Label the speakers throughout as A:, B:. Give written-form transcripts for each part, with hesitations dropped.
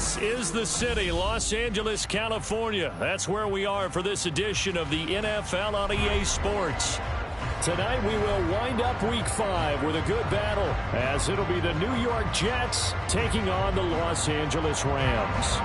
A: This is the city, Los Angeles, California. That's where we are for this edition of the NFL on EA Sports. Tonight we will wind up Week 5 with a good battle, as it'll be the New York Jets taking on the Los Angeles Rams.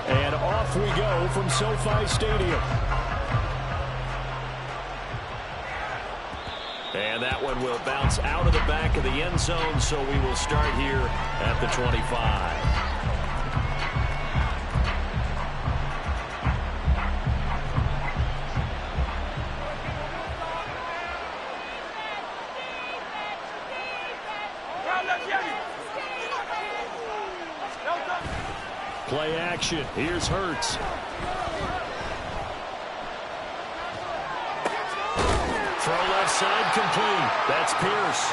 A: And off we go from SoFi Stadium. And that one will bounce out of the back of the end zone, so we will start here at the 25. Play action. Here's Hurts. Throw left side complete. That's Pierce.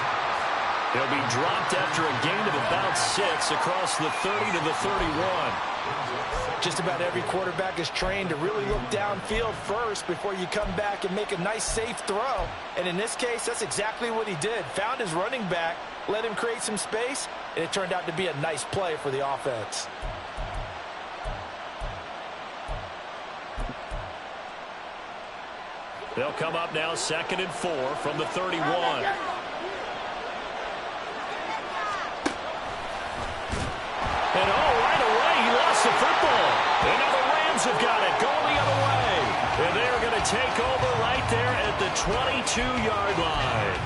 A: He'll be dropped after a gain of about 6 across the 30 to the 31.
B: Just about every quarterback is trained to really look downfield first before you come back and make a nice, safe throw. And in this case, that's exactly what he did. Found his running back, let him create some space, and it turned out to be a nice play for the offense.
A: They'll come up now 2nd and 4 from the 31. And right away, he lost the football. And now the Rams have got it, going the other way. And they're going to take over right there at the 22-yard line.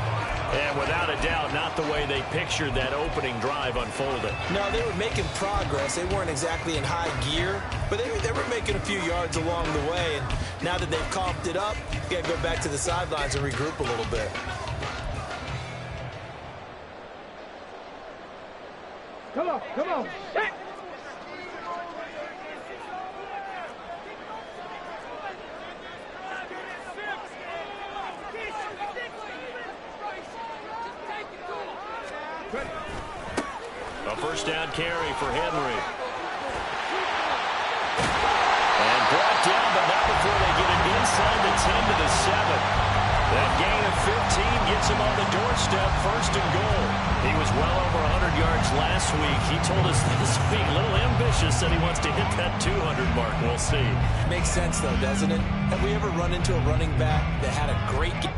A: And without a doubt, not the way they pictured that opening drive unfolded.
B: No, they were making progress. They weren't exactly in high gear, but they were making a few yards along the way. And now that they've coughed it up, you got to go back to the sidelines and regroup a little bit.
C: Come on, come on. Hey.
A: A first down carry for Henry. And brought down, but not before they get it inside the 10 to the 7. That gain of 15 gets him on the doorstep, 1st and goal. He was well over 100 yards last week. He told us this week, a little ambitious, that he wants to hit that 200 mark. We'll see.
B: Makes sense, though, doesn't it? Have we ever run into a running back that had a great game?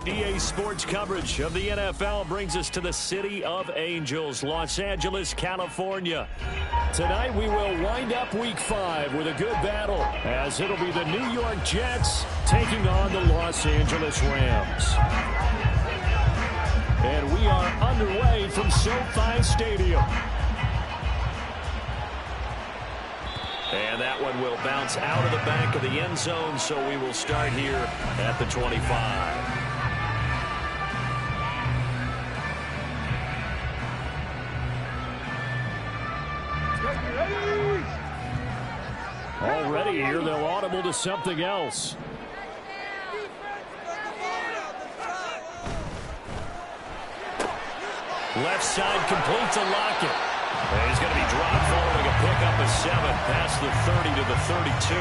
A: EA Sports coverage of the NFL brings us to the City of Angels, Los Angeles, California. Tonight we will wind up Week 5 with a good battle, as it'll be the New York Jets taking on the Los Angeles Rams. And we are underway from SoFi Stadium. And that one will bounce out of the back of the end zone, so we will start here at the 25. Already here, they'll audible to something else. Left side complete to Lockett. And he's going to be dropped following a pickup of 7 past the 30 to the 32.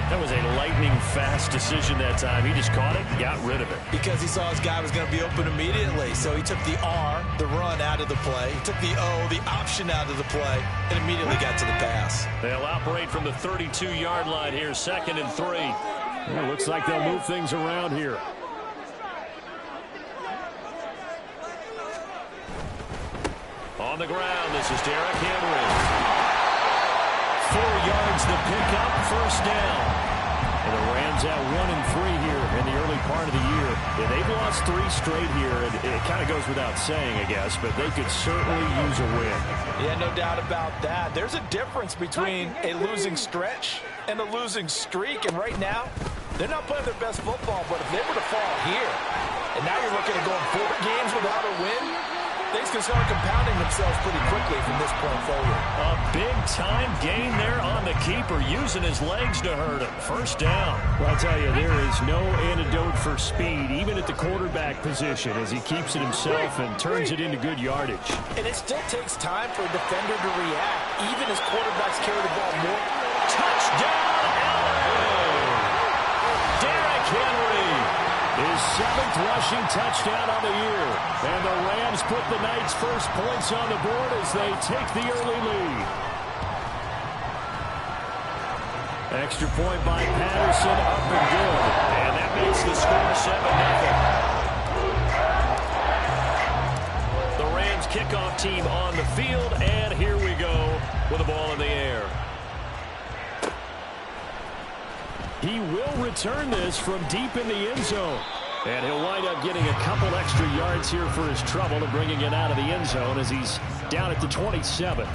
A: That was a lightning-fast decision that time. He just caught it, got rid of it.
B: Because he saw his guy was going to be open immediately. So he took the R, the run, out of the play. He took the O, the option, out of the play, and immediately got to the pass.
A: They'll operate from the 32-yard line here, 2nd and 3.
D: It looks like they'll move things around here.
A: On the ground, this is Derrick Henry. 4 yards the pickup, 1st down. And the Rams at 1-3 here in the early part of the year. Yeah, they've lost 3 straight here, and it kind of goes without saying, I guess, but they could certainly use a win.
B: Yeah, no doubt about that. There's a difference between a losing stretch and a losing streak, and right now, they're not playing their best football, but if they were to fall here, and now you're looking at going 4 games without a win, things can start compounding themselves pretty quickly from this point forward.
A: A big-time gain there on the keeper, using his legs to hurt him. 1st down.
D: Well, I'll tell you, there is no antidote for speed, even at the quarterback position, as he keeps it himself and turns it into good yardage.
B: And it still takes time for a defender to react, even as quarterbacks carry the ball more.
A: Touchdown, LA! Derrick Henry, his 7th rushing touchdown on the year. And the Rams put the night's first points on the board as they take the early lead. Extra point by Patterson, up and good. And that makes the score 7-0. The Rams kickoff team on the field, and here we go with the ball in the air.
D: He will return this from deep in the end zone. And he'll wind up getting a couple extra yards here for his trouble and bringing it out of the end zone as he's down at the 27.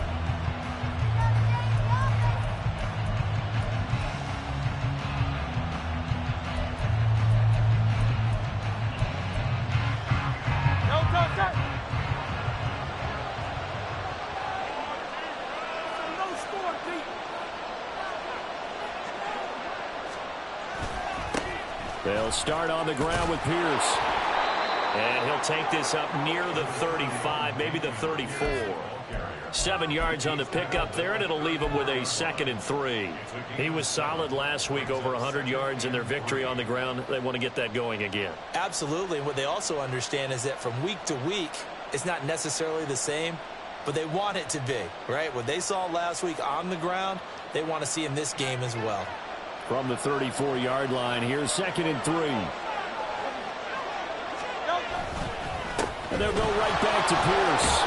A: They'll start on the ground with Pierce. And he'll take this up near the 35, maybe the 34. 7 yards on the pickup there, and it'll leave him with a 2nd and 3. He was solid last week, over 100 yards in their victory on the ground. They want to get that going again.
B: Absolutely. What they also understand is that from week to week, it's not necessarily the same, but they want it to be, right? What they saw last week on the ground, they want to see in this game as well.
D: From the 34-yard line, here's 2nd and 3. And they'll go right back to Pierce.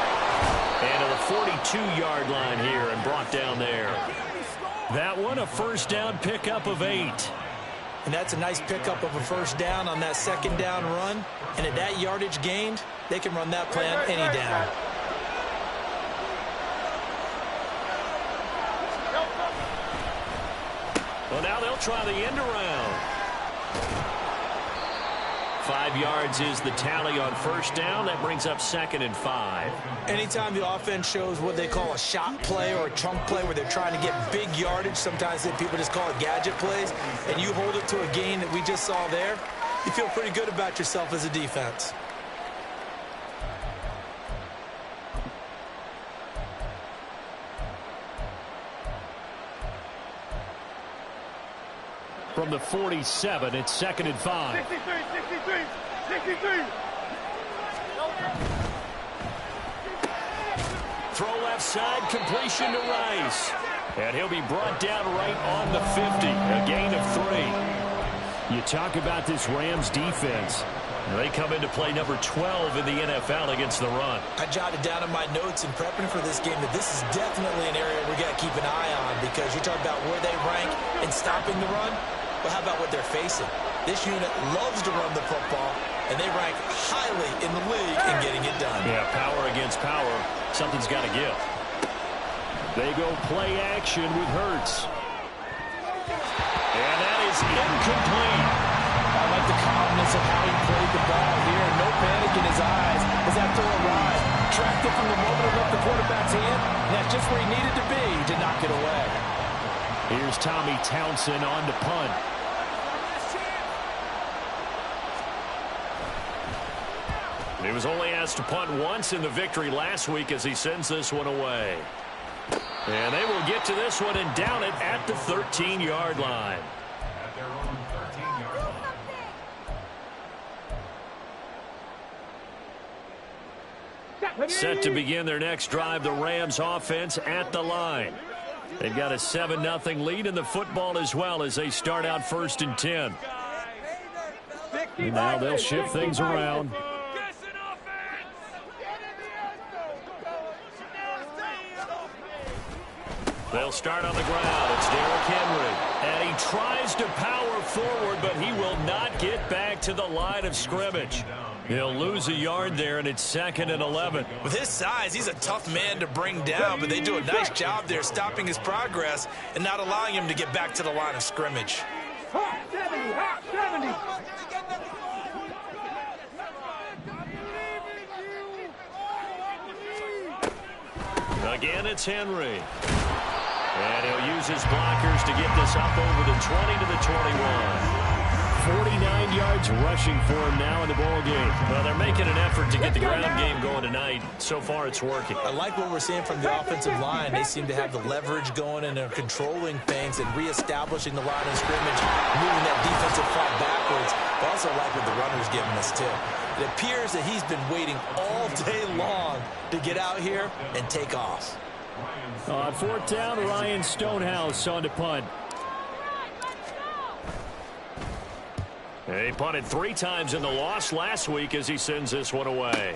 A: And to the 42-yard line here and brought down there. That one, a 1st down pickup of 8.
B: And that's a nice pickup of a 1st down on that 2nd down run. And at that yardage gained, they can run that plan any down.
A: Well, now they'll try the end around. 5 yards is the tally on 1st down. That brings up 2nd and 5.
B: Anytime the offense shows what they call a shot play or a chunk play where they're trying to get big yardage, sometimes people just call it gadget plays, and you hold it to a gain that we just saw there, you feel pretty good about yourself as a defense.
D: From the 47, it's 2nd and 5.
C: 63.
A: Throw left side, completion to Rice. And he'll be brought down right on the 50, a gain of 3.
D: You talk about this Rams defense.
A: They come into play number 12 in the NFL against the run.
B: I jotted down in my notes in prepping for this game that this is definitely an area we got to keep an eye on, because you talk about where they rank in stopping the run. But how about what they're facing? This unit loves to run the football, and they rank highly in the league in getting it done.
A: Yeah, power against power. Something's got to give.
D: They go play action with Hurts.
A: And that is incomplete.
B: I like the calmness of how he played the ball here. No panic in his eyes as that throw arrived. Tracked it from the moment it left the quarterback's hand, and that's just where he needed to be to knock it away.
D: Here's Tommy Townsend on to punt.
A: He was only asked to punt once in the victory last week as he sends this one away. And they will get to this one and down it at the 13-yard line. Set to begin their next drive, the Rams offense at the line. They've got a 7-0 lead in the football as well as they start out 1st and 10.
D: And now they'll shift things around.
A: They'll start on the ground. It's Derrick Henry. And he tries to power forward, but he will not get back to the line of scrimmage. He'll lose a yard there, and it's 2nd and 11.
B: With his size, he's a tough man to bring down, but they do a nice job there stopping his progress and not allowing him to get back to the line of scrimmage.
C: Hot 70, hot 70.
A: Again, it's Henry. And he'll use his blockers to get this up over the 20 to the 21.
D: 49 yards rushing for him now in the ball game.
A: Well, they're making an effort to get the ground game going tonight. So far, it's working.
B: I like what we're seeing from the offensive line. They seem to have the leverage going, and they're controlling things and reestablishing the line of scrimmage, moving that defensive front backwards. I also like what the runner's giving us, too. It appears that he's been waiting all day long to get out here and take off.
D: On 4th down, Ryan Stonehouse on to punt.
A: He punted 3 times in the loss last week as he sends this one away.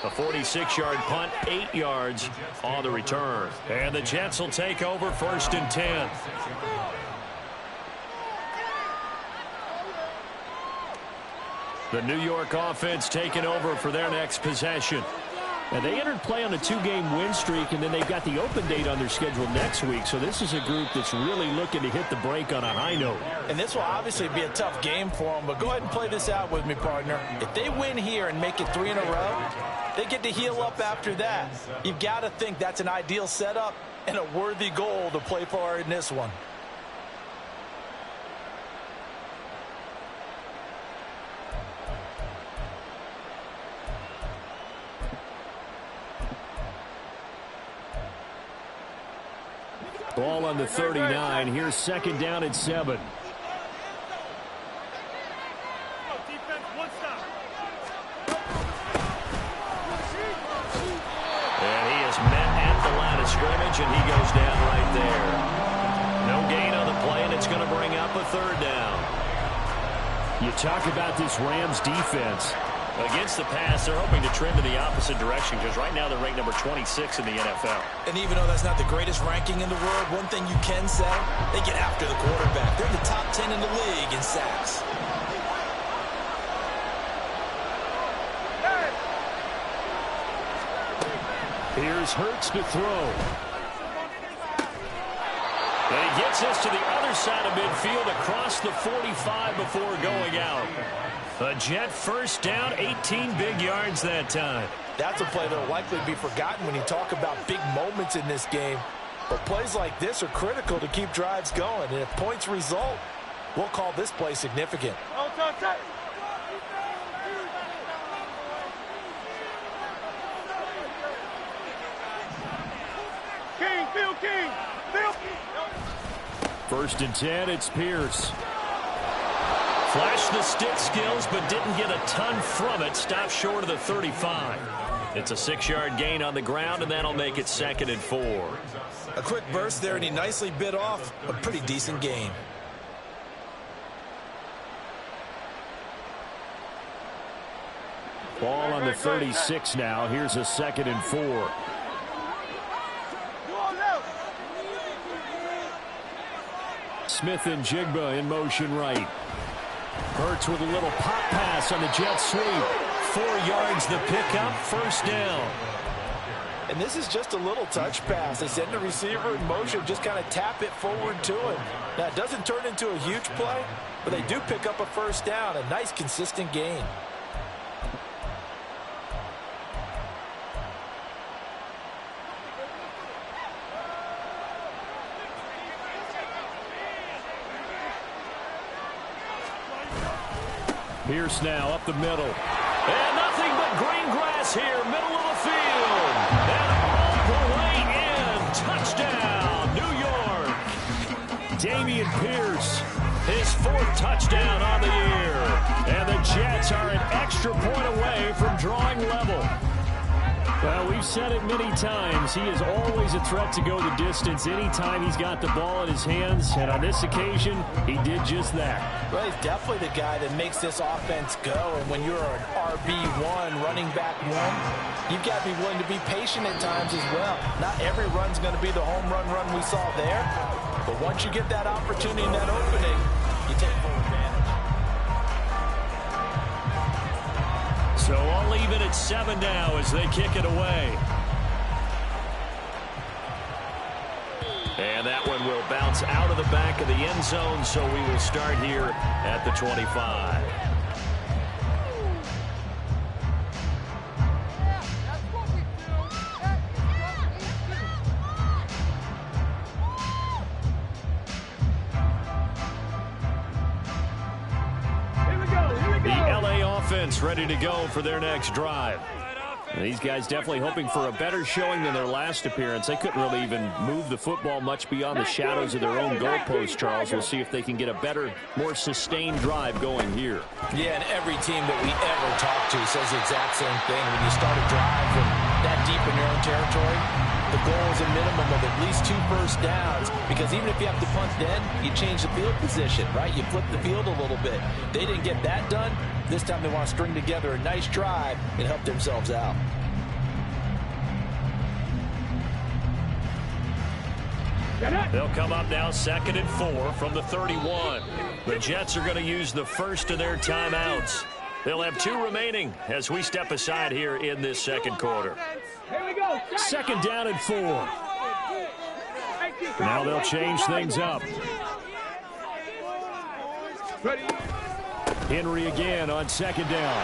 A: A 46-yard punt, 8 yards on the return. And the Jets will take over 1st and 10. The New York offense taking over for their next possession.
D: And they entered play on a 2-game win streak, and then they've got the open date on their schedule next week. So this is a group that's really looking to hit the break on a high note.
B: And this will obviously be a tough game for them, but go ahead and play this out with me, partner. If they win here and make it 3 in a row, they get to heal up after that. You've got to think that's an ideal setup and a worthy goal to play for in this one.
D: Ball on the 39. Here's 2nd down and 7.
A: And he is met at the line of scrimmage, and he goes down right there. No gain on the play, and it's going to bring up a 3rd down.
D: You talk about this Rams defense.
A: Against the pass, they're hoping to trend in the opposite direction because right now they're ranked number 26 in the NFL.
B: And even though that's not the greatest ranking in the world, one thing you can say, they get after the quarterback. They're in the top 10 in the league in sacks.
D: Here's Hurts to throw.
A: And he gets us to the other side of midfield across the 45 before going out. A Jet 1st down, 18 big yards that time.
B: That's a play that will likely be forgotten when you talk about big moments in this game. But plays like this are critical to keep drives going. And if points result, we'll call this play significant.
C: King.
D: 1st and 10, it's Pierce.
A: Flashed the stick skills, but didn't get a ton from it. Stopped short of the 35. It's a 6-yard gain on the ground, and that'll make it 2nd and 4.
B: A quick burst there, and he nicely bit off a pretty decent gain.
D: Ball on the 36 now. Here's a 2nd and 4. Smith and Jigba in motion right. Hurts with a little pop pass on the jet sweep.
A: 4 yards the pickup, 1st down.
B: And this is just a little touch pass. They send the receiver in motion, just kind of tap it forward to him. Now, it doesn't turn into a huge play, but they do pick up a 1st down. A nice, consistent gain.
D: Pierce now up the middle. And nothing but green grass here, middle of the field. And all the way in. Touchdown, New York. Dameon Pierce, his 4th touchdown on the year. And the Jets are an extra point away from drawing level. Well, we've said it many times. He is always a threat to go the distance anytime he's got the ball in his hands. And on this occasion, he did just that.
B: Well, he's definitely the guy that makes this offense go. And when you're an RB1, running back 1, you've got to be willing to be patient at times as well. Not every run's going to be the home run we saw there. But once you get that opportunity and that opening, you take full advantage.
D: So all even at 7 now as they kick it away. And that one will bounce out of the back of the end zone, so we will start here at the 25. Ready to go for their next drive. And these guys definitely hoping for a better showing than their last appearance. They couldn't really even move the football much beyond the shadows of their own goalpost, Charles. We'll see if they can get a better, more sustained drive going here.
B: Yeah, and every team that we ever talk to says the exact same thing. When you start a drive from that deep in your own territory, the goal is a minimum of at least 2 first downs, because even if you have to punt then, you change the field position, right? You flip the field a little bit. They didn't get that done. This time they want to string together a nice drive and help themselves out.
D: They'll come up now 2nd and 4 from the 31. The Jets are going to use the first of their timeouts. They'll have 2 remaining as we step aside here in this second quarter.
C: Here we go.
D: 2nd down and 4. Now they'll change things up.
C: Ready.
D: Henry again on 2nd down.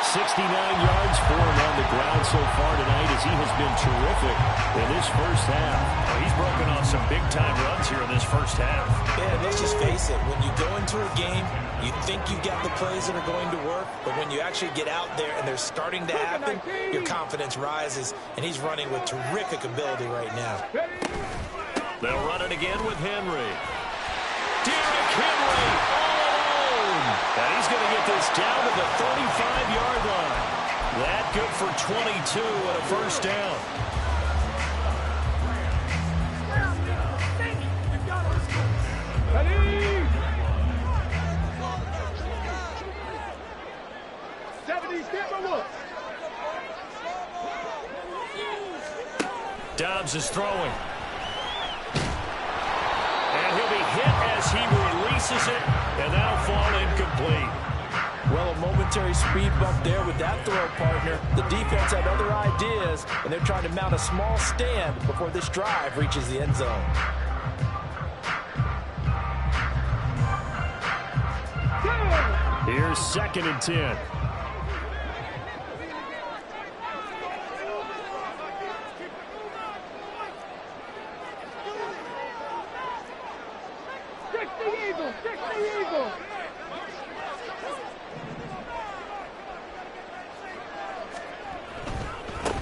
D: 69 yards for him on the ground so far tonight as he has been terrific in this first half.
A: Well, he's broken off some big-time runs here in this first half.
B: Yeah, let's just face it. When you go into a game, you think you've got the plays that are going to work, but when you actually get out there and they're starting to happen, your confidence rises, and he's running with terrific ability right now.
D: They'll run it again with Henry. Derrick Henry all alone. And he's going to get this down to the 35-yard line. That good for 22 and a first down.
C: Ready. 70, stand.
D: Dobbs is throwing. And he'll be hit as he releases it, and that'll fall incomplete.
B: Well, a momentary speed bump there with that throw partner. The defense had other ideas, and they're trying to mount a small stand before this drive reaches the end zone.
D: Here's 2nd and 10.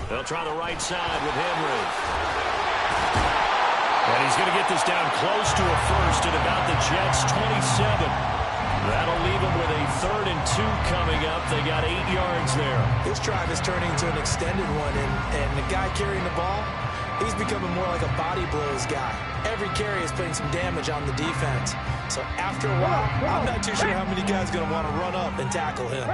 D: They'll try the right side with Henry. And he's going to get this down close to a first at about the Jets' 27. That'll leave them with a 3rd and 2 coming up. They got 8 yards there.
B: This drive is turning into an extended one, and the guy carrying the ball, he's becoming more like a body blows guy. Every carry is putting some damage on the defense. So after a while, I'm not too sure how many guys are going to want to run up and tackle him.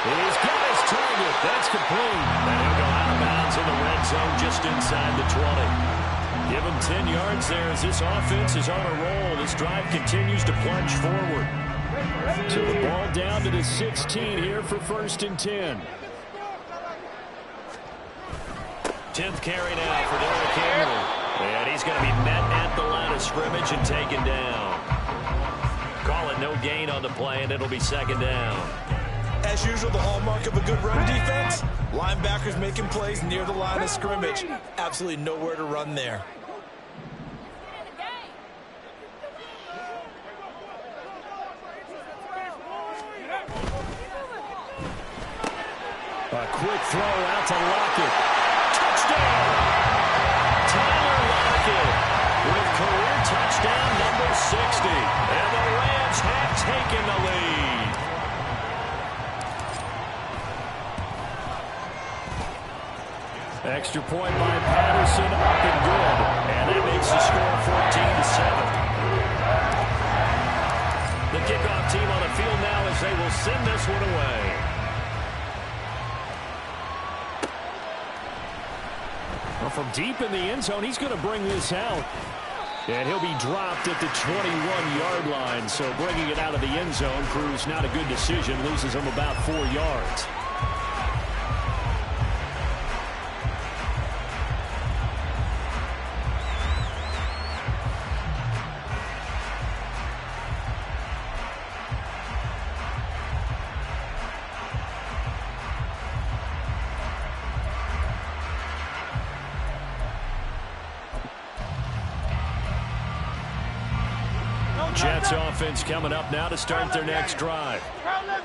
D: He's got his target. That's complete. And he'll go out of bounds in the red zone just inside the 20. Give him 10 yards there as this offense is on a roll. This drive continues to plunge forward. So the ball down to the 16 here for 1st and 10. 10th carry now for Derrick Henry. And he's going to be met at the line of scrimmage and taken down. Call it no gain on the play, and it'll be 2nd down.
B: As usual, the hallmark of a good run defense, linebackers making plays near the line of scrimmage. Absolutely nowhere to run there.
D: A quick throw out to Lockett. Touchdown! Tyler Lockett with career touchdown number 60. And the Rams have taken the lead. Extra point by Patterson, up and good. And that makes the score 14-7. The kickoff team on the field now as they will send this one away. Well, from deep in the end zone, he's going to bring this out. And he'll be dropped at the 21-yard line. So bringing it out of the end zone proves not a good decision. Loses him about 4 yards. Jets offense coming up now to start their next drive.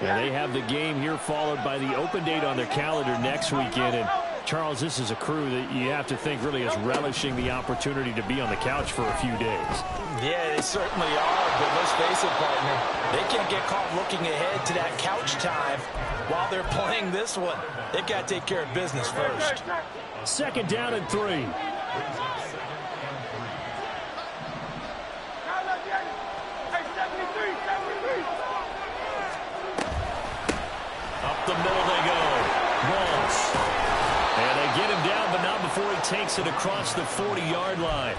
D: And they have the game here followed by the open date on their calendar next weekend. And Charles, this is a crew that you have to think really is relishing the opportunity to be on the couch for a few days.
B: Yeah, they certainly are, but let's face it, partner. They can't get caught looking ahead to that couch time while they're playing this one. They've got to take care of business first.
D: 2nd down and 3. Up the middle they go. Moss. And they get him down, but not before he takes it across the 40-yard line.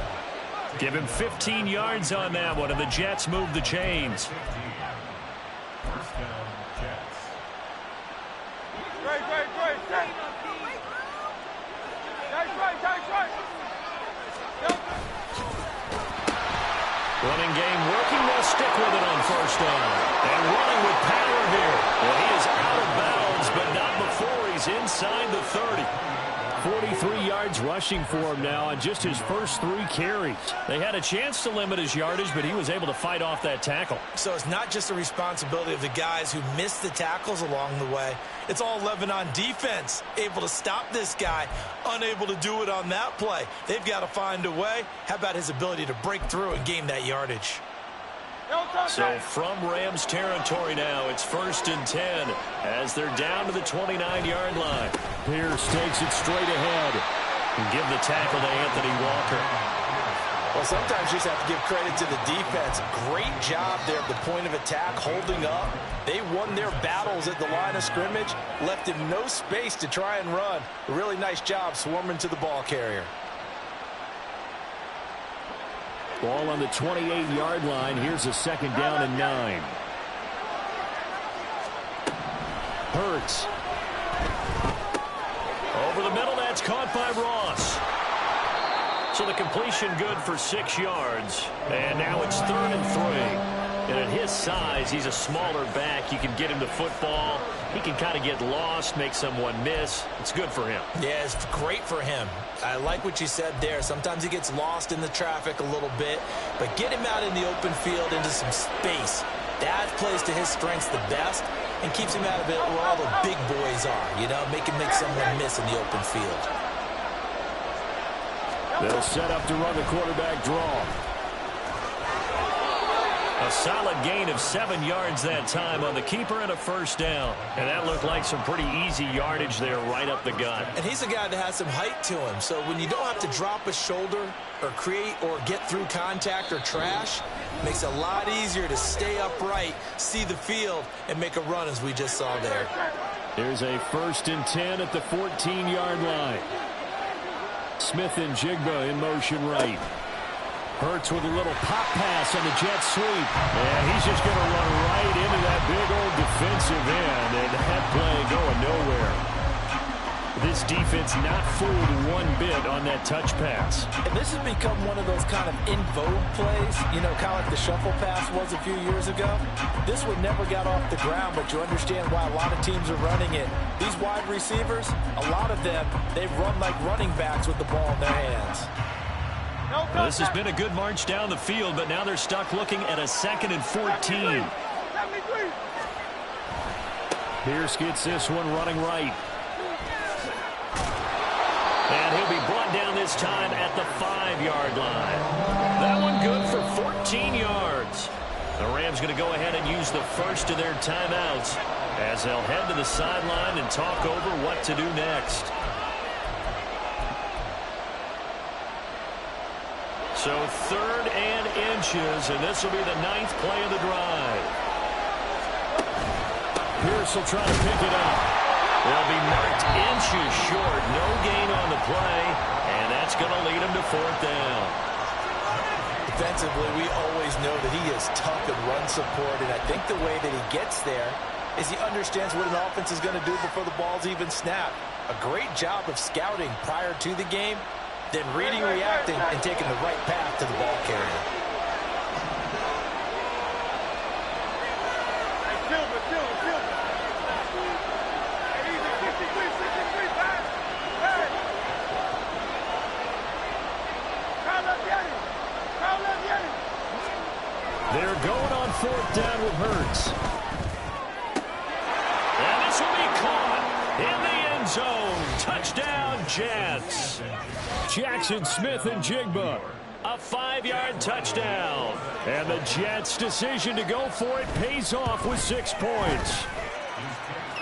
D: Give him 15 yards on that one, and the Jets move the chains. Running game working. They'll stick with it on 1st down. And running with power here. Well, he is out of bounds, but not before he's inside the 30. 43 yards rushing for him now on just his first 3 carries. They had a chance to limit his yardage, but he was able to fight off that tackle.
B: So it's not just the responsibility of the guys who missed the tackles along the way. It's all Lebanon defense, able to stop this guy, unable to do it on that play. They've got to find a way. How about his ability to break through and gain that yardage?
D: So from Rams territory now, it's 1st and 10 as they're down to the 29-yard line. Pierce takes it straight ahead and give the tackle to Anthony Walker.
B: Well, sometimes you just have to give credit to the defense. Great job there at the point of attack, holding up. They won their battles at the line of scrimmage, left him no space to try and run. A really nice job swarming to the ball carrier.
D: Ball on the 28-yard line. Here's a 2nd down and 9. Hurts. Over the middle, that's caught by Ross. So the completion good for 6 yards. And now it's 3rd and 3. And at his size, he's a smaller back. You can get him to football. He can kind of get lost, make someone miss. It's good for him.
B: Yeah, it's great for him. I like what you said there. Sometimes he gets lost in the traffic a little bit, but get him out in the open field into some space. That plays to his strengths the best and keeps him out of it where all the big boys are, you know, make someone miss in the open field.
D: They'll set up to run the quarterback draw. A solid gain of 7 yards that time on the keeper and a 1st down. And that looked like some pretty easy yardage there right up the gut.
B: And he's a guy that has some height to him. So when you don't have to drop a shoulder or create or get through contact or trash, it makes it a lot easier to stay upright, see the field, and make a run as we just saw there.
D: Here's a 1st and 10 at the 14-yard line. Smith and Jigba in motion right. Hurts with a little pop pass on the jet sweep. And he's just going to run right into that big old defensive end. And that play going nowhere. this defense not fooled one bit on that touch pass.
B: And this has become one of those kind of in vogue plays, you know, kind of like the shuffle pass was a few years ago. This one never got off the ground, but you understand why a lot of teams are running it. These wide receivers, a lot of them, they run like running backs with the ball in their hands.
D: Well, this has been a good march down the field, but now they're stuck looking at a 2nd and 14. Pierce gets this one running right. And he'll be brought down this time at the 5-yard line. That one good for 14 yards. The Rams going to go ahead and use the first of their timeouts as they'll head to the sideline and talk over what to do next. So 3rd and inches, and this will be the 9th play of the drive. Pierce will try to pick it up. They'll be marked inches short. No gain on the play, and that's going to lead them to 4th down.
B: Defensively, we always know that he is tough in run support, and I think the way that he gets there is he understands what an offense is going to do before the ball's even snapped. A great job of scouting prior to the game, then reading, reacting, and taking the right path to the ball carrier.
D: They're going on 4th down with Hurts. And this will be caught in the end zone. Touchdown, Jets. Jackson Smith and Jigba. A 5-yard touchdown. And the Jets' decision to go for it pays off with 6 points.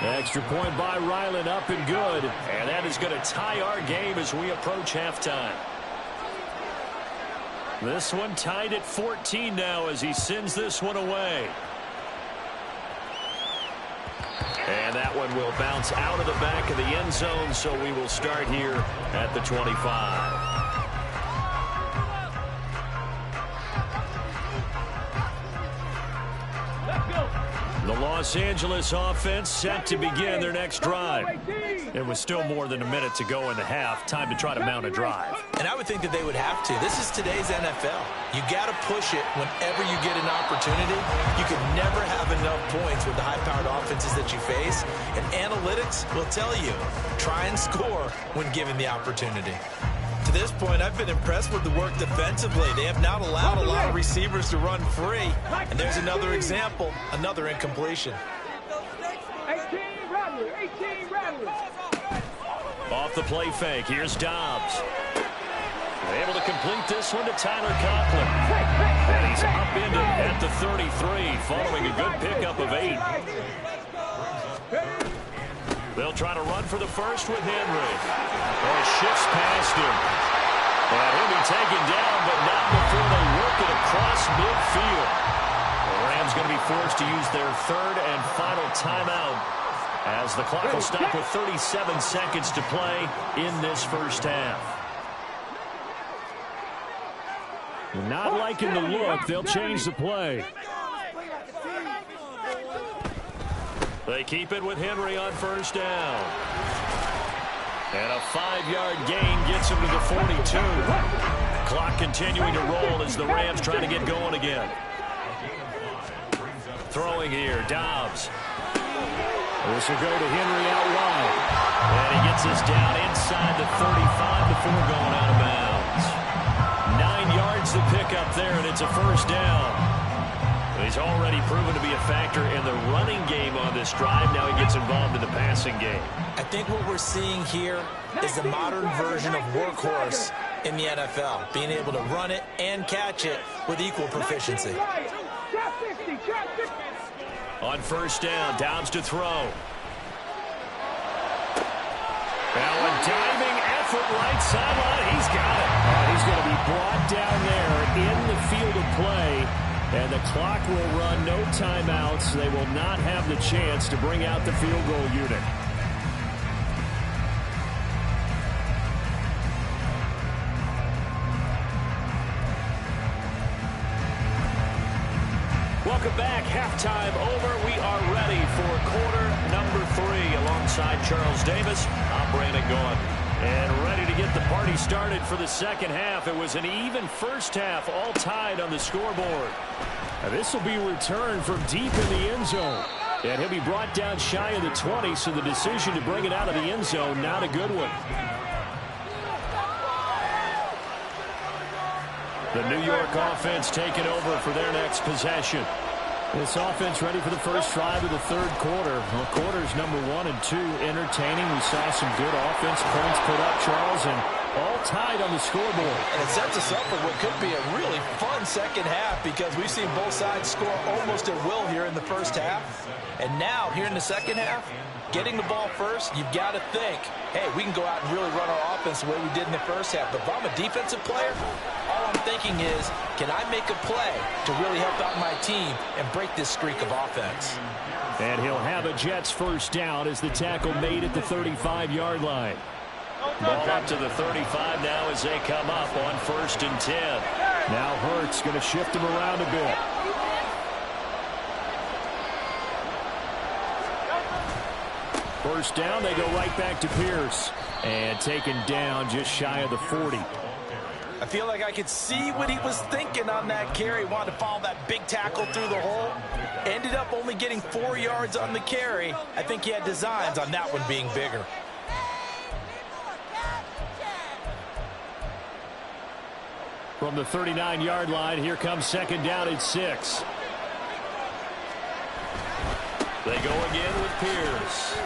D: Extra point by Ryland, up and good. And that is going to tie our game as we approach halftime. This one tied at 14 now as he sends this one away. And that one will bounce out of the back of the end zone, so we will start here at the 25. The Los Angeles offense set to begin their next drive. It was still more than a minute to go in the half. Time to try to mount a drive.
B: And I would think that they would have to. This is today's NFL. You got to push it whenever you get an opportunity. You can never have enough points with the high-powered offenses that you face. And analytics will tell you, try and score when given the opportunity. To this point, I've been impressed with the work defensively. They have not allowed a lot of receivers to run free. And there's another example, another incompletion.
C: 18 Rattler.
D: Off the play fake, here's Dobbs. Able to complete this one to Tyler Conklin. And he's upended at the 33, following a good pickup of 8. They'll try to run for the first with Henry. And it shifts past him. And he'll be taken down, but not before they work it across midfield. The Rams going to be forced to use their 3rd and final timeout as the clock will stop with 37 seconds to play in this first half. Not liking the look. They'll change the play. They keep it with Henry on 1st down. And a 5-yard gain gets him to the 42. Clock continuing to roll as the Rams try to get going again. Throwing here, Dobbs. This will go to Henry out wide. And he gets this down inside the 35 before going out of bounds. 9 yards to pick up there, and it's a 1st down. He's already proven to be a factor in the running game on this drive. Now he gets involved in the passing game.
B: I think what we're seeing here is the modern version of workhorse in the NFL, being able to run it and catch it with equal proficiency.
D: On 1st down, Dobbs to throw. Now a diving effort right sideline. He's got it. He's going to be brought down there in the field of play. And the clock will run, no timeouts. They will not have the chance to bring out the field goal unit. Welcome back. Halftime over. We are ready for quarter number 3 alongside Charles Davis. I'm
A: Brandon Gaudin.
D: And ready to get the party started for the second half. It was an even first half, all tied on the scoreboard. This will be returned from deep in the end zone. And he'll be brought down shy of the 20, so the decision to bring it out of the end zone, not a good one. The New York offense taking over for their next possession. This offense ready for the first drive of the third quarter. Well, quarters number 1 and 2 entertaining. We saw some good offense points put up, Charles, and all tied on the scoreboard.
B: And it sets us up for what could be a really fun second half because we've seen both sides score almost at will here in the first half. And now, here in the second half, getting the ball first, you've got to think, hey, we can go out and really run our offense the way we did in the first half. But if I'm a defensive player, all I'm thinking is, can I make a play to really help out my team and break this streak of offense?
D: And he'll have a Jets first down as the tackle made at the 35-yard line.
A: Ball up to the 35 now as they come up on 1st and 10.
D: Now Hurts going to shift him around a bit. First down, they go right back to Pierce. And taken down just shy of the 40.
B: I feel like I could see what he was thinking on that carry. Wanted to follow that big tackle through the hole. Ended up only getting 4 yards on the carry. I think he had designs on that one being bigger.
D: From the 39-yard line, here comes second down at 6.
A: They go again with Pierce.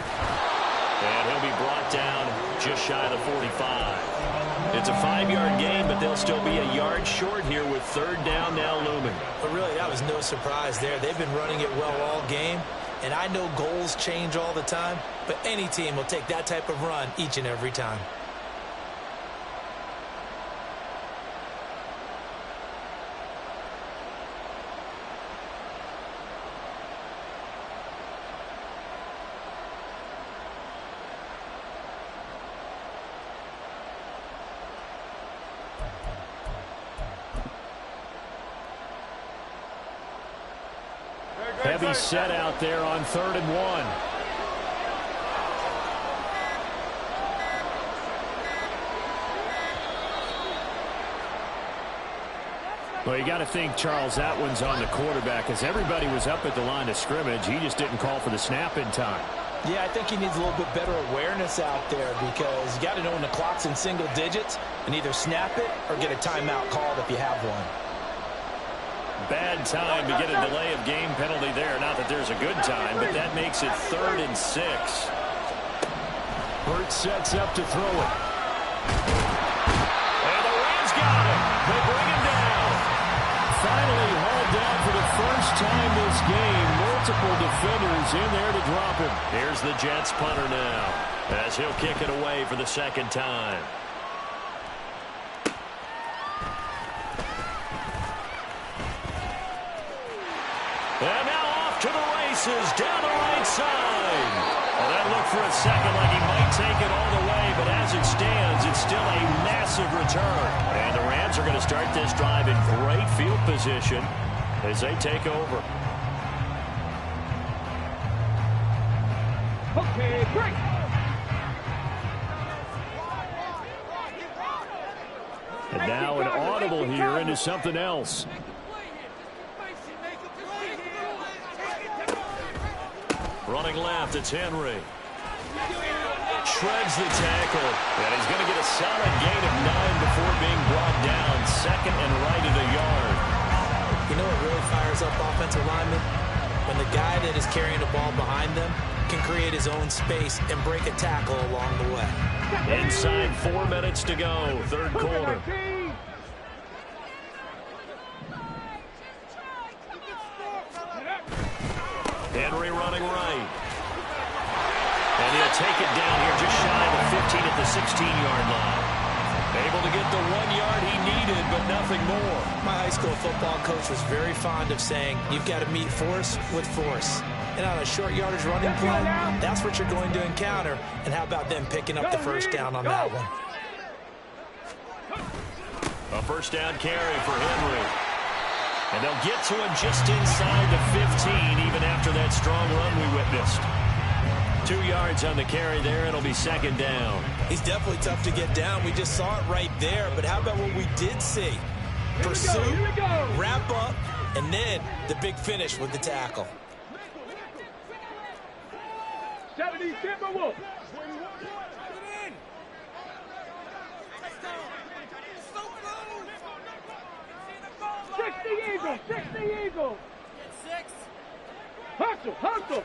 A: And he'll be brought down just shy of the 45. It's a 5-yard gain, but they'll still be a yard short here with third down now looming.
B: But really, that was no surprise there. They've been running it well all game. And I know goals change all the time, but any team will take that type of run each and every time.
D: Heavy set out there on 3rd and 1. Well, you got to think, Charles, that one's on the quarterback as everybody was up at the line of scrimmage. He just didn't call for the snap in time.
B: Yeah, I think he needs a little bit better awareness out there because you got to know when the clock's in single digits and either snap it or get a timeout called if you have one.
D: Bad time to get a delay of game penalty there. Not that there's a good time, but that makes it 3rd and 6. Hurts sets up to throw it.
A: And the Rams got him. They bring him down.
D: Finally hauled down for the first time this game. Multiple defenders in there to drop him.
A: Here's the Jets punter now as he'll kick it away for the second time. And now off to the races down the right side. Well, that looked for a second like he might take it all the way, but as it stands, it's still a massive return. And the Rams are going to start this drive in great field position as they take over.
C: Okay, break.
D: And now an audible here into something else.
A: Running left, it's Henry. Shreds the tackle. And he's going to get a solid gain of 9 before being brought down. Second and right at a yard.
B: You know what really fires up offensive linemen? When the guy that is carrying the ball behind them can create his own space and break a tackle along the way.
A: Inside 4 minutes to go, third quarter. Henry running right. And he'll take it down here just shy of the 15 at the 16-yard line. Able to get the 1 yard he needed, but nothing more.
B: My high school football coach was very fond of saying, you've got to meet force with force. And on a short yardage running play, that's what you're going to encounter. And how about them picking up the first down on that one?
A: A first down carry for Henry. And they'll get to him just inside the 15, even after that strong run we witnessed. 2 yards on the carry there. It'll be second down.
B: He's definitely tough to get down. We just saw it right there. But how about what we did see? Pursuit, wrap up, and then the big finish with the tackle.
C: 70 Timberwolves. 60 Eagles. 60 Eagles. Hustle, hustle.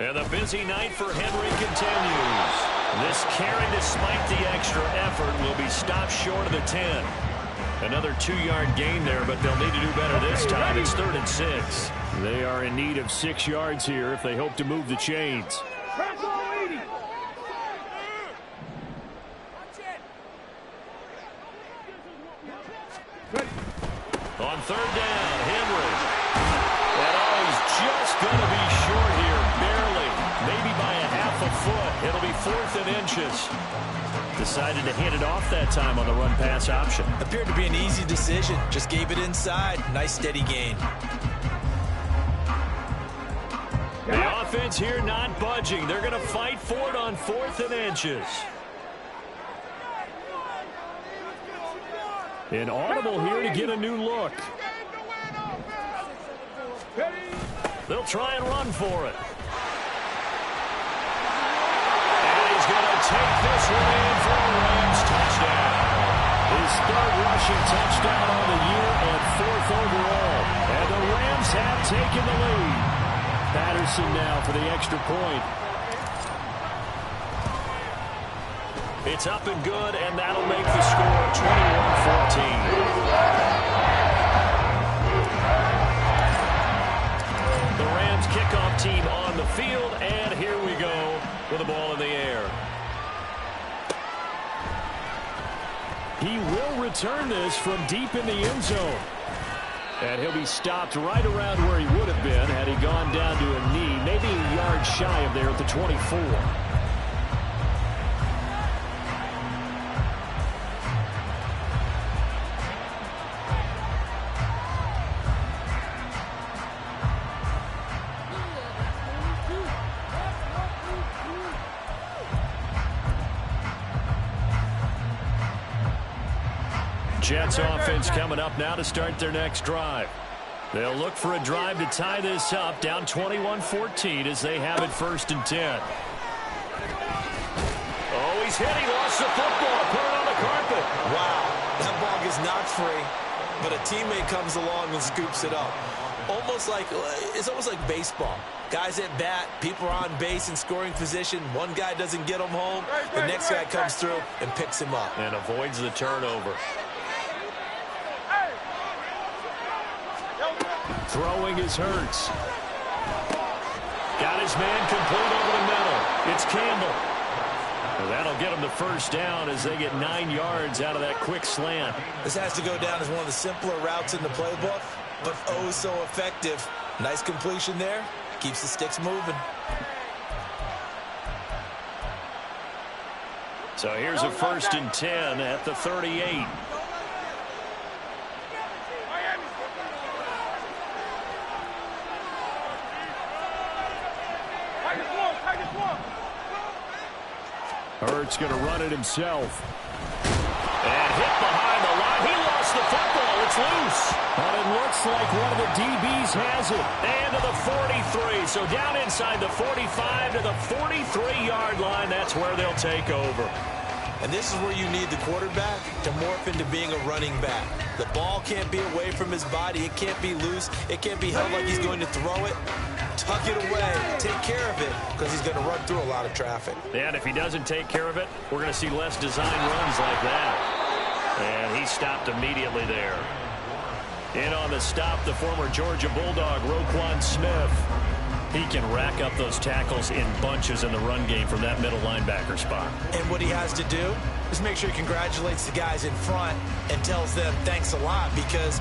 A: And the busy night for Henry continues. This carry, despite the extra effort, will be stopped short of the 10. Another 2-yard gain there, but they'll need to do better this time. It's 3rd and 6.
D: They are in need of 6 yards here if they hope to move the chains.
C: Press on 80.
A: On 3rd down, Henry. And he's just going to be short here, barely. Maybe by a half a foot. It'll be 4th and inches. Decided to hand it off that time on the run-pass option.
B: Appeared to be an easy decision. Just gave it inside. Nice steady gain.
A: The offense here not budging. They're going to fight for it on 4th and inches.
D: Inaudible here to get a new look.
A: They'll try and run for it. And he's going to take this one in for a Rams touchdown. His 3rd rushing touchdown on the year and 4th overall. And the Rams have taken the lead.
D: Patterson now for the extra point.
A: It's up and good, and that'll make the score 21-14. The Rams kickoff team on the field, and here we go with the ball in the air.
D: He will return this from deep in the end zone. And he'll be stopped right around where he would have been had he gone down to a knee, maybe a yard shy of there at the 24.
A: Jets offense coming up now to start their next drive. They'll look for a drive to tie this up, down 21-14 as they have it 1st and 10. Oh, he's hit. He lost the football. Put it on the carpet.
B: Wow, that ball gets knocked free, but a teammate comes along and scoops it up. It's almost like baseball. Guys at bat, people are on base in scoring position. One guy doesn't get him home. The next guy comes through and picks him up.
A: And avoids the turnover.
D: Throwing is Hurts.
A: Got his man complete over the middle. It's Campbell. And that'll get him the 1st down as they get 9 yards out of that quick slant.
B: This has to go down as one of the simpler routes in the playbook, but oh so effective. Nice completion there. Keeps the sticks moving.
A: So here's a 1st and 10 at the 38.
D: Hurts going to run it himself.
A: And hit behind the line. He lost the football. It's loose.
D: But it looks like one of the DBs has it.
A: And to the 43. So down inside the 45 to the 43-yard line. That's where they'll take over.
B: And this is where you need the quarterback to morph into being a running back. The ball can't be away from his body. It can't be loose. It can't be held like he's going to throw it. Tuck it away. Take care of it because he's going to run through a lot of traffic.
A: And if he doesn't take care of it, we're going to see less design runs like that. And he stopped immediately there. In on the stop, the former Georgia Bulldog, Roquan Smith. He can rack up those tackles in bunches in the run game from that middle linebacker spot.
B: And what he has to do is make sure he congratulates the guys in front and tells them thanks a lot, because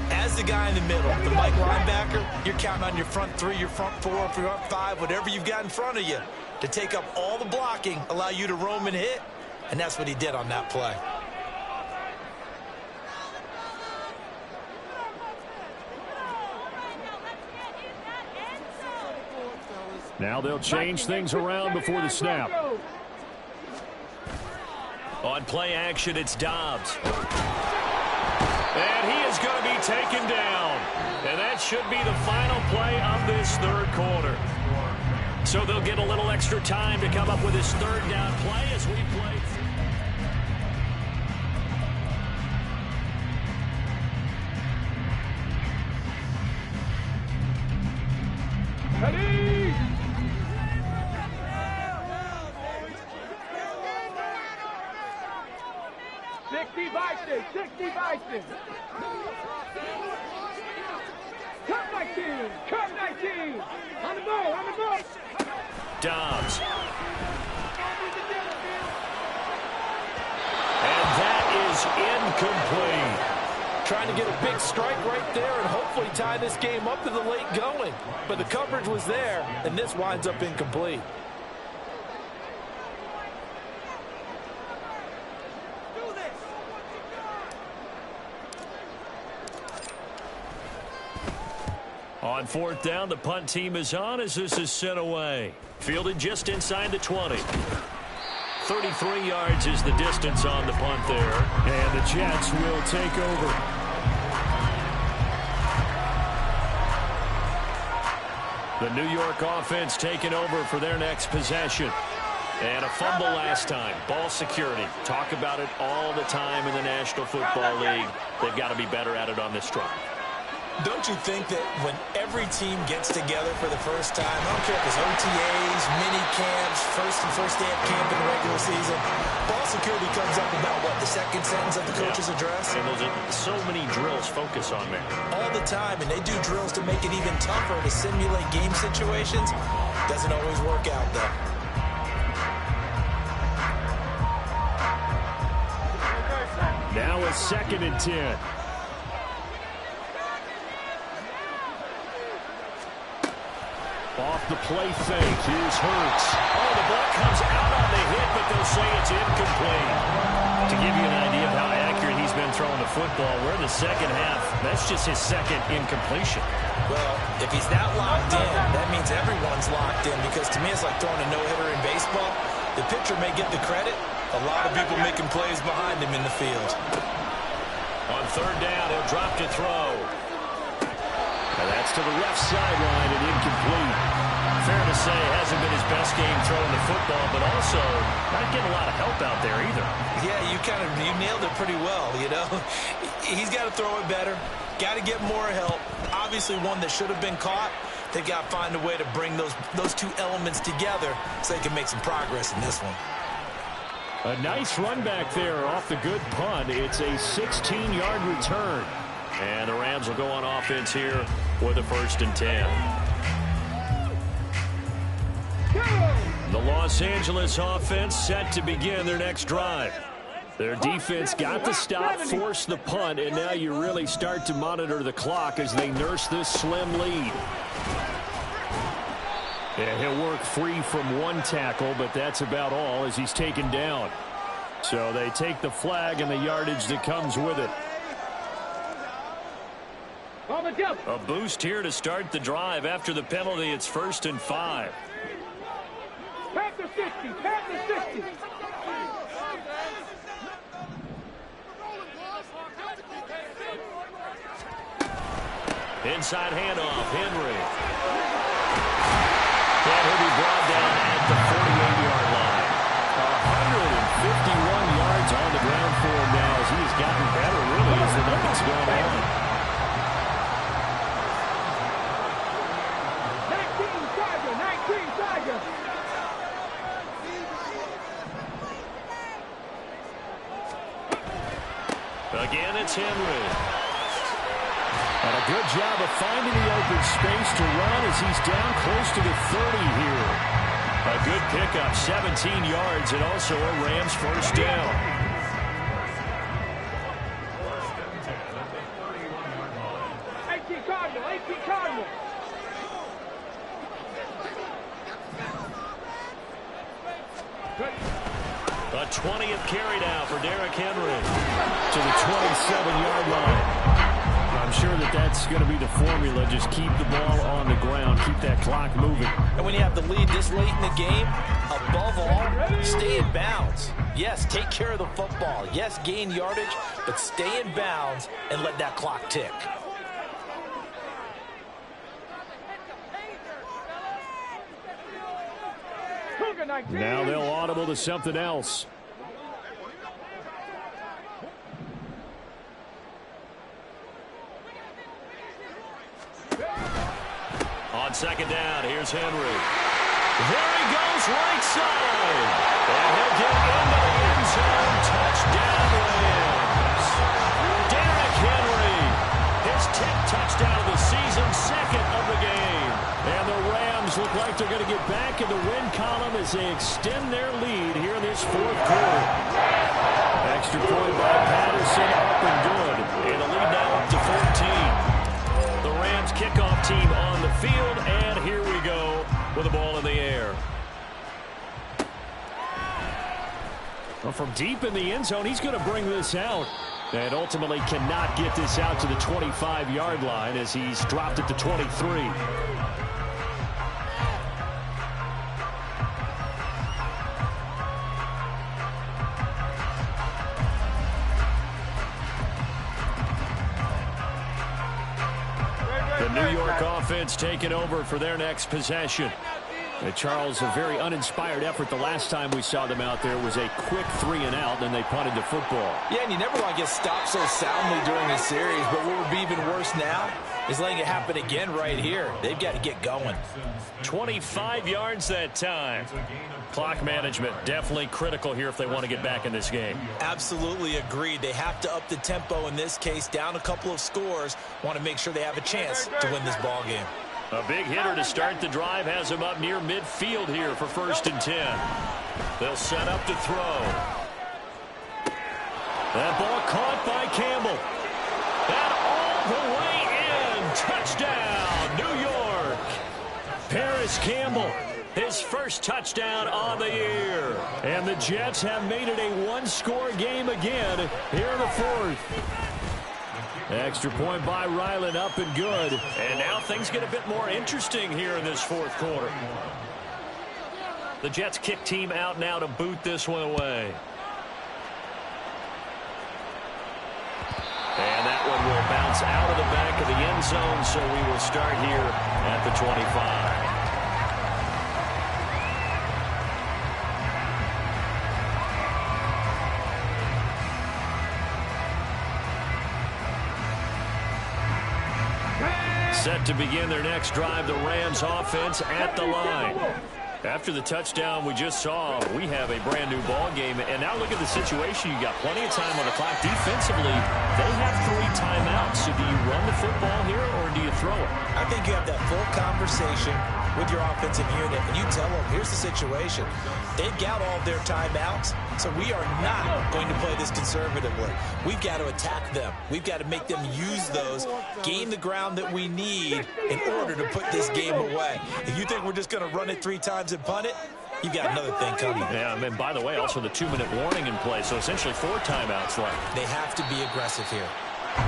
B: as the guy in the middle, the Mike linebacker, you're counting on your front 3, your front 4, your front 5, whatever you've got in front of you to take up all the blocking, allow you to roam and hit, and that's what he did on that play.
D: Now they'll change things around before the snap.
A: On play action, it's Dobbs. And he is going to be taken down. And that should be the final play of this third quarter. So they'll get a little extra time to come up with his third down play as we play.
C: Ready? Sixty Vikings, 60 Vikings. Cut 19, cut 19. On the ball, on the ball.
A: Dobbs. And that is incomplete.
B: Trying to get a big strike right there and hopefully tie this game up to the late going. But the coverage was there, and this winds up incomplete.
A: On fourth down, the punt team is on as this is sent away. Fielded just inside the 20. 33 yards is the distance on the punt there.
D: And the Jets will take over.
A: The New York offense taking over for their next possession. And a fumble last time. Ball security. Talk about it all the time in the National Football League. They've got to be better at it on this drive.
B: Don't you think that when every team gets together for the first time, I don't care if it's OTAs, mini camps, first day of camp in the regular season, ball security comes up about what, the second sentence of the coach's address?
A: And those are so many drills focus on there.
B: All the time, and they do drills to make it even tougher to simulate game situations. Doesn't always work out, though.
D: Now a 2nd and 10. Off the play fake. Here's Hurts.
A: Oh, the ball comes out on the hit, but they'll say it's incomplete. To give you an idea of how accurate he's been throwing the football, we're in the second half. That's just his second incompletion.
B: Well, if he's that locked in, that means everyone's locked in, because to me it's like throwing a no-hitter in baseball. The pitcher may get the credit. A lot of people making plays behind him in the field.
A: On third down, he'll drop to throw.
D: And that's to the left sideline and incomplete.
A: Fair to say, hasn't been his best game throwing the football, but also not getting a lot of help out there either.
B: Yeah, you nailed it pretty well, you know. He's got to throw it better. Got to get more help. Obviously one that should have been caught. They got to find a way to bring those two elements together so they can make some progress in this one.
D: A nice run back there off the good punt. It's a 16-yard return.
A: And the Rams will go on offense here with a 1st and 10. The Los Angeles offense set to begin their next drive. Their defense got the stop, forced the punt, and now you really start to monitor the clock as they nurse this slim lead. And he'll work free from one tackle, but that's about all as he's taken down. So they take the flag and the yardage that comes with it. A boost here to start the drive. After the penalty, it's 1st and 5.
C: Panther 60, Panther 60.
A: Inside handoff, Henry. And he'll be brought down at the 48-yard line.
D: 151 yards on the ground for him now as he's gotten better really as the night's gone on.
A: Again, it's Henry.
D: And a good job of finding the open space to run as he's down close to the 30 here.
A: A good pickup, 17 yards, and also a Rams 1st down.
C: Cardinal.
A: A 20th carry now for Derrick Henry.
D: To the 27-yard line.
B: I'm
D: sure that that's going to be the formula. Just keep the ball on the ground. Keep that clock moving.
B: And when you have the lead this late in the game, above all, stay in bounds. Yes, take care of the football. Yes, gain yardage, but stay in bounds and let that clock tick.
D: Now they'll audible to something else.
A: On second down, here's Henry. There he goes, right side. And he'll get into the end zone. Touchdown, Rams. Derrick Henry, his 10th touchdown of the season, second of the game.
D: And the Rams look like they're going to get back in the win column as they extend their lead here in this fourth quarter. Extra point by Patterson, up and good.
A: And the lead now up to 14. The Rams kickoff team on the field, and here we go with the ball in the air.
D: Well, from deep in the end zone, he's going to bring this out. And ultimately cannot get this out to the 25-yard line as he's dropped it to 23. The New York offense taking over for their next possession. And Charles, a very uninspired effort the last time we saw them out there was a quick 3-and-out, then they punted the football.
B: Yeah, and you never want to get stopped so soundly during a series, but what would be even worse now is letting it happen again right here. They've got to get going.
A: 25 yards that time. Clock management definitely critical here if they want to get back in this game.
B: Absolutely agreed. They have to up the tempo in this case, down a couple of scores. Want to make sure they have a chance to win this ball game.
A: A big hitter to start the drive has him up near midfield here for 1st and 10. They'll set up to throw. That ball caught by Campbell. And all the way in. Touchdown, New York. Paris Campbell, his first touchdown on the year.
D: And the Jets have made it a one-score game again here in the fourth. Extra point by Ryland, up and good.
A: And now things get a bit more interesting here in this fourth quarter. The Jets kick team out now to boot this one away. And that one will bounce out of the back of the end zone, so we will start here at the 25. Set to begin their next drive, the Rams offense at the line. After the touchdown we just saw, we have a brand new ball game. And now look at the situation. You got plenty of time on the clock. Defensively, they have 3 timeouts. So do you run the football here or do you throw it?
B: I think you have that full conversation with your offensive unit, and you tell them, here's the situation. They've got all of their timeouts, so we are not going to play this conservatively. We've got to attack them. We've got to make them use those, gain the ground that we need in order to put this game away. If you think we're just going to run it 3 times and punt it, you've got another thing coming.
A: Yeah, and by the way, also the 2-minute warning in play, so essentially 4 timeouts left.
B: They have to be aggressive here.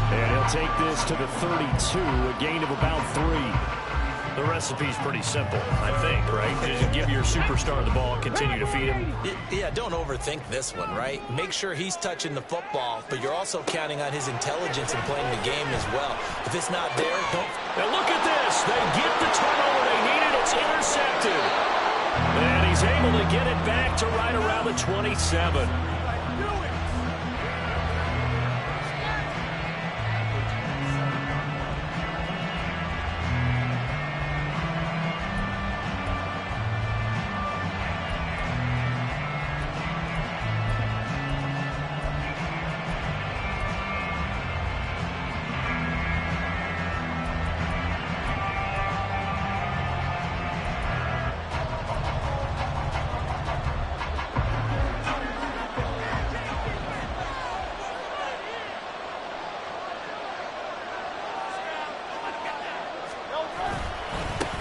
D: And he'll take this to the 32, a gain of about 3.
A: The recipe's pretty simple, I think, right? Just give your superstar the ball, continue to feed him.
B: Yeah, don't overthink this one, right? Make sure he's touching the football, but you're also counting on his intelligence in playing the game as well. If it's not there, don't...
A: Now look at this. They get the turnover they needed. It's intercepted. And he's able to get it back to right around the 27.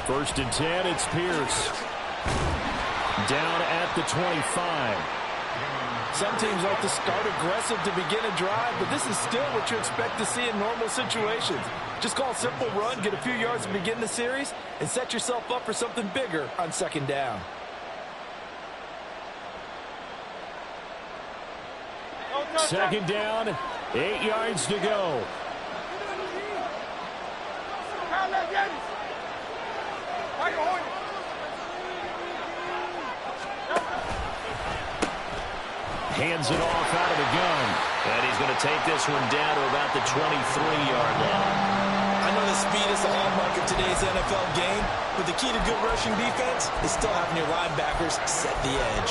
D: First and 10, it's Pierce. Down at the 25.
B: Some teams like to start aggressive to begin a drive, but this is still what you expect to see in normal situations. Just call a simple run, get a few yards to begin the series, and set yourself up for something bigger on second down.
D: Second down, 8 yards to go. Hands it off out of the gun.
A: And he's going to take this one down to about the 23-yard line.
B: I know the speed is the hallmark of today's NFL game, but the key to good rushing defense is still having your linebackers set the edge.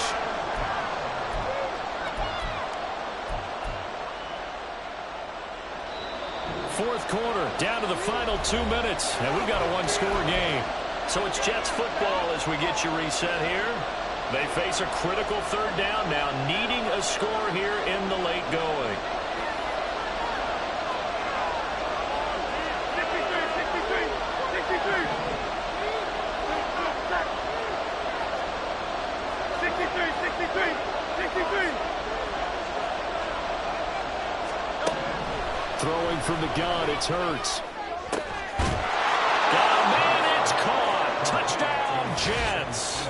D: Fourth quarter, down to the final 2 minutes, and we've got a one-score game.
A: So it's Jets football as we get you reset here. They face a critical third down now, needing a score here in the late going.
D: Throwing from the gun, it's Hurts.
A: Oh, man, it's caught. Touchdown, Jets.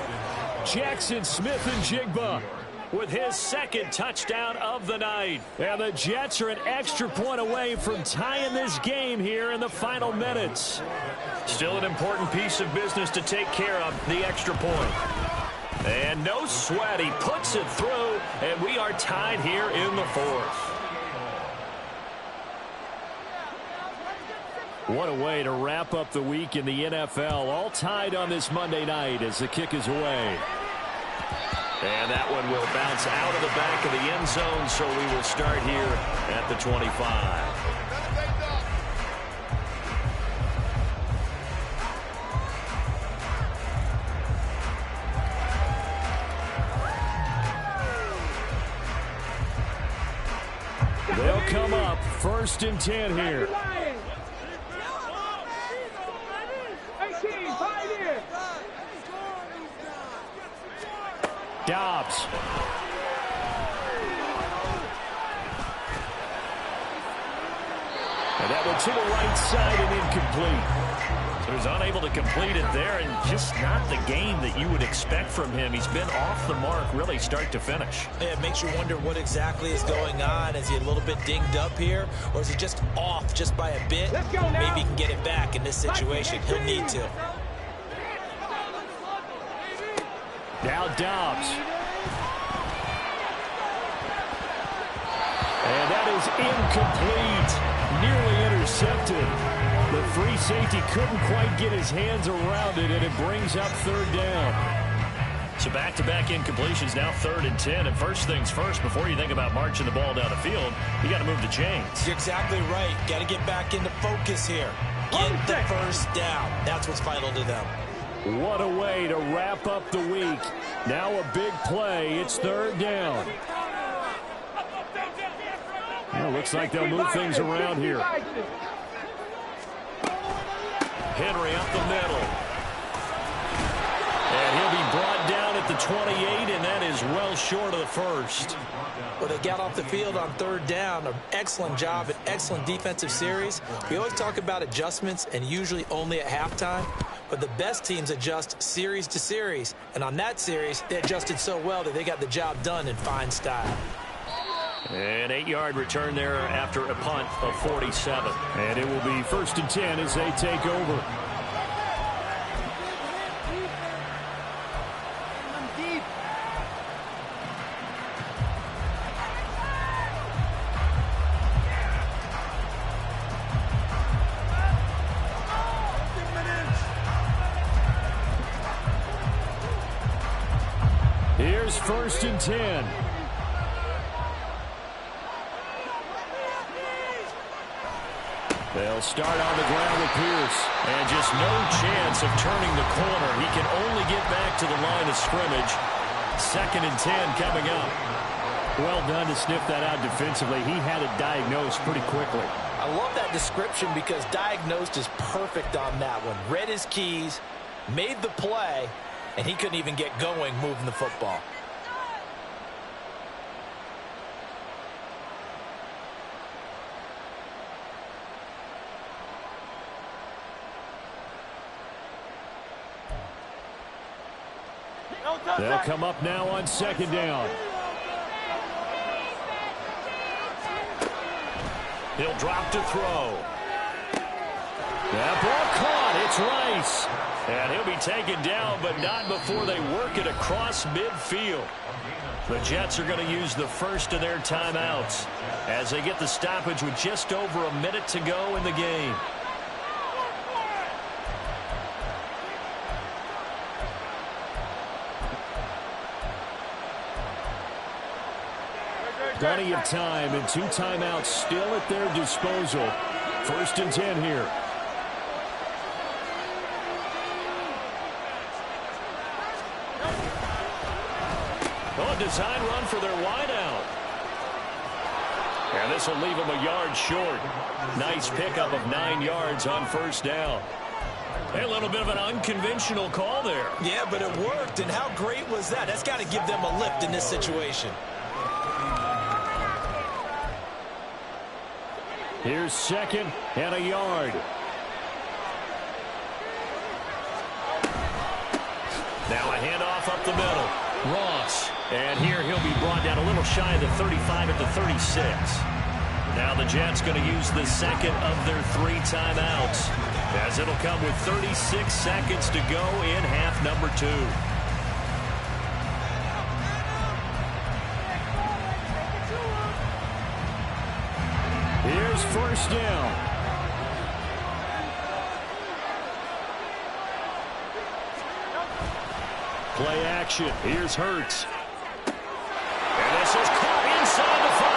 D: Jackson Smith-Njigba with his second touchdown of the night. And the Jets are an extra point away from tying this game here in the final minutes.
A: Still an important piece of business to take care of, the extra point. And no sweat, he puts it through, and we are tied here in the fourth.
D: What a way to wrap up the week in the NFL. All tied on this Monday night as the kick is away.
A: And that one will bounce out of the back of the end zone, so we will start here at the 25.
D: They'll come up 1st and 10 here. Dobbs. And that one to the right side and incomplete.
A: So he's unable to complete it there, and just not the game that you would expect from him. He's been off the mark really start to finish.
B: Yeah, it makes you wonder what exactly is going on. Is he a little bit dinged up here, or is he just off just by a bit? Maybe he can get it back in this situation. He'll need to.
D: Now Dobbs. And that is incomplete. Nearly intercepted. The free safety couldn't quite get his hands around it, and it brings up 3rd down.
A: So back-to-back incompletions, now 3rd and 10. And first things first, before you think about marching the ball down the field, you got to move the chains.
B: You're exactly right. Got to get back into focus here. Get the first down. That's what's vital to them.
D: What a way to wrap up the week. Now a big play. It's 3rd down. Well, looks like they'll move things around here.
A: Henry up the middle. And he'll be brought down at the 28, and that is well short of the first.
B: Well, they got off the field on 3rd down. An excellent job, an excellent defensive series. We always talk about adjustments, and usually only at halftime. But the best teams adjust series to series. And on that series, they adjusted so well that they got the job done in fine style.
A: An 8-yard return there after a punt of 47.
D: And it will be 1st and 10 as they take over. Here's 1st and 10. They'll start on the ground with Pierce.
A: And just no chance of turning the corner. He can only get back to the line of scrimmage. 2nd and 10 coming up.
D: Well done to sniff that out defensively. He had it diagnosed pretty quickly.
B: I love that description because diagnosed is perfect on that one. Read his keys, made the play, and he couldn't even get going moving the football.
D: They'll come up now on second down.
A: He'll drop to throw.
D: That ball caught. It's Rice.
A: And he'll be taken down, but not before they work it across midfield. The Jets are going to use the first of their timeouts as they get the stoppage with just over a minute to go in the game.
D: Plenty of time and 2 timeouts still at their disposal. 1st and 10 here.
A: Oh, design run for their wideout. And this will leave them a yard short. Nice pickup of 9 yards on 1st down. A little bit of an unconventional call there.
B: Yeah, but it worked. And how great was that? That's got to give them a lift in this situation.
D: Here's 2nd and a yard.
A: Now a handoff up the middle. Ross. And here he'll be brought down a little shy of the 35 at the 36. Now the Jets going to use the second of their 3 timeouts, as it'll come with 36 seconds to go in half number 2.
D: Here's 1st down. Play action. Here's Hurts.
A: And this is caught inside the 5.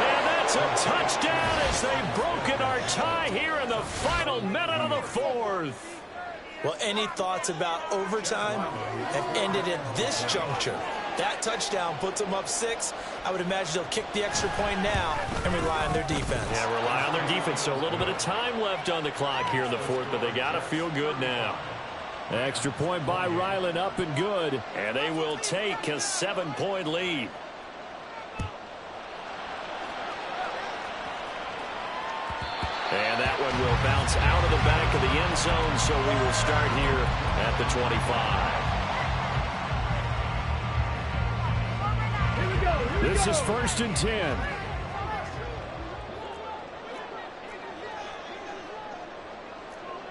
A: And that's a touchdown as they've broken our tie here in the final minute of the 4th.
B: Well, any thoughts about overtime have ended at this juncture. That touchdown puts them up 6. I would imagine they'll kick the extra point now and rely on their defense.
A: Yeah, rely on their defense. So a little bit of time left on the clock here in the 4th, but they got to feel good now.
D: Extra point by Ryland, up and good.
A: And they will take a 7-point lead. And that one will bounce out of the back of the end zone, so we will start here at the 25.
D: This is 1st and 10.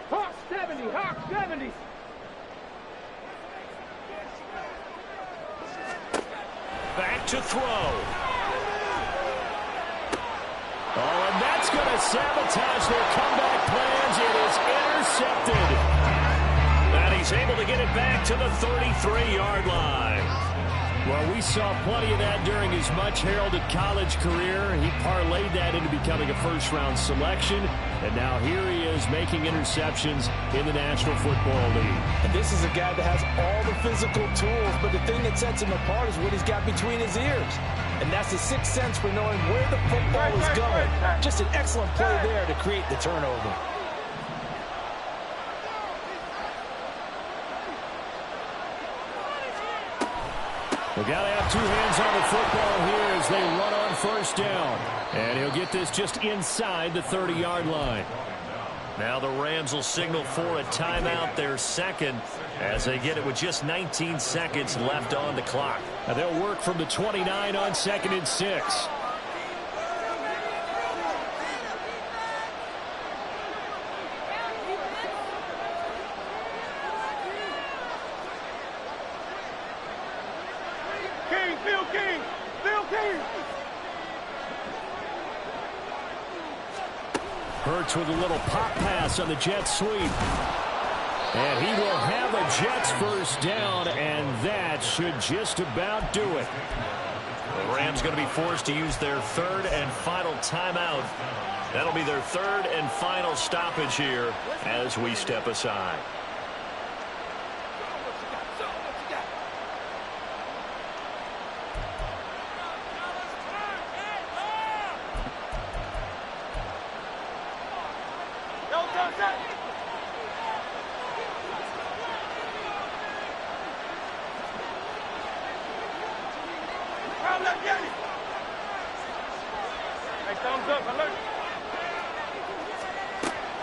C: Hawk 70, Hawk 70.
A: Back to throw.
D: Oh, and that's going to sabotage their comeback plans. It is intercepted.
A: And he's able to get it back to the 33-yard line.
D: Well, we saw plenty of that during his much-heralded college career. He parlayed that into becoming a first-round selection, and now here he is making interceptions in the National Football League.
B: And this is a guy that has all the physical tools, but the thing that sets him apart is what he's got between his ears. And that's the sixth sense for knowing where the football is going. Just an excellent play there to create the turnover.
D: They've got to have 2 hands on the football here as they run on 1st down. And he'll get this just inside the 30-yard line.
A: Now the Rams will signal for a timeout, their 2nd, as they get it with just 19 seconds left on the clock.
D: Now they'll work from the 29 on 2nd and 6. Hurts with a little pop pass on the Jets sweep. And he will have a Jets 1st down, and that should just about do it.
A: The Rams going to be forced to use their 3rd and final timeout. That'll be their 3rd and final stoppage here as we step aside.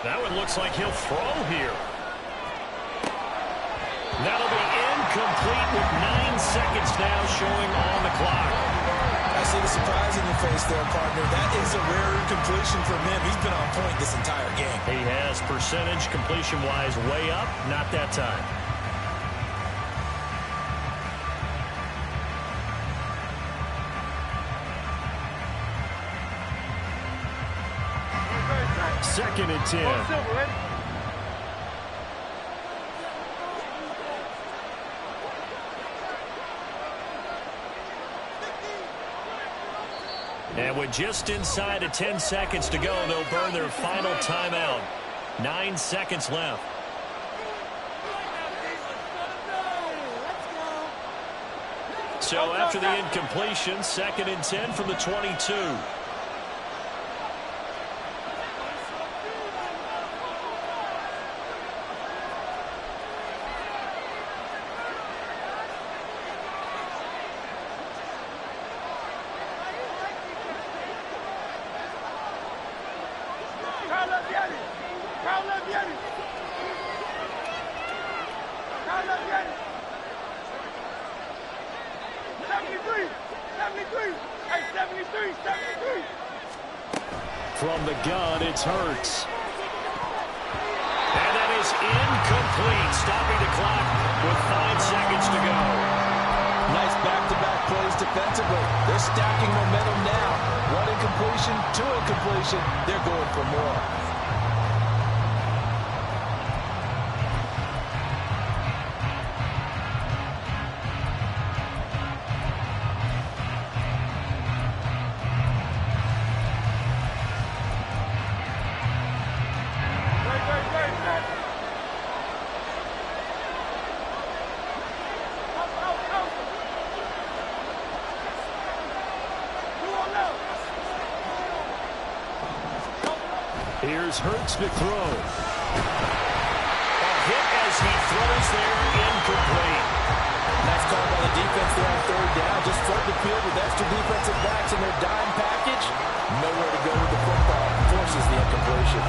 A: That one looks like he'll throw here. That'll be
D: incomplete with 9 seconds now showing on the clock.
B: I see the surprise in your face there, partner. That is a rare incompletion from him. He's been on point this entire game.
D: He has percentage completion-wise way up, not that time. Second and 10. And with just inside of 10 seconds to go, they'll burn their final timeout. 9 seconds left. So after the incompletion, second and 10 from the 22. From the gun, it's Hurts. And that is incomplete, stopping the clock with 5 seconds to go.
B: Nice back-to-back plays defensively. They're stacking momentum now. One incompletion, two incompletion. They're going for more.
D: Here's Hurts to throw. A hit as he throws there, incomplete.
B: Nice call by the defense there on third down. Just flood the field with extra defensive backs in their dime package. Nowhere to go with the football. Forces the incompletion.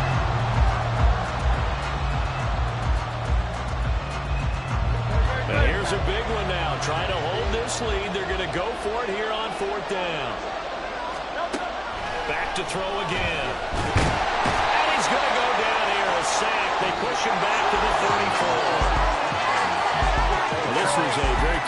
D: And here's a big one now. Trying to hold this lead. They're going to go for it here on fourth down. Back to throw again. He's going to go down here, a sack. They push him back to the 34. This was a very